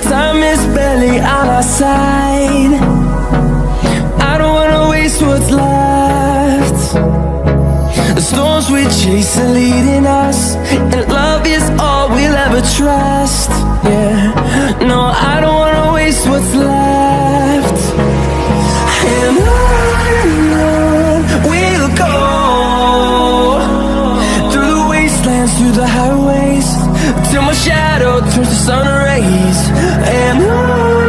Time is barely on our side. I don't wanna waste what's left. The storms we chase are leading us, and love is all we'll ever trust. Yeah, no, I don't wanna waste what's left. And on we'll go, through the wastelands, through the highways, till my shadow turns to sun rays. And on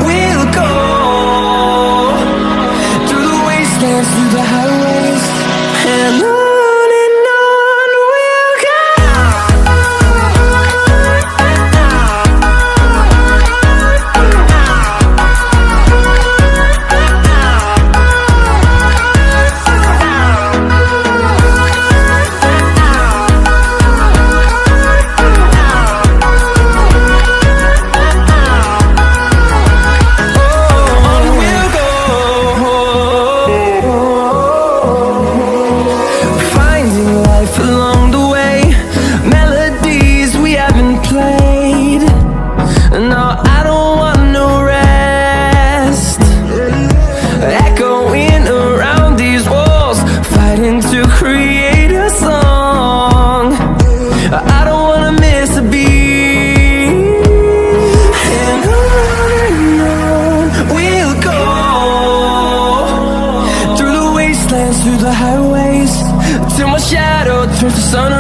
we'll go, through the wastelands, through the highways, and on we'll go. Through the highways, till my shadow turns to sun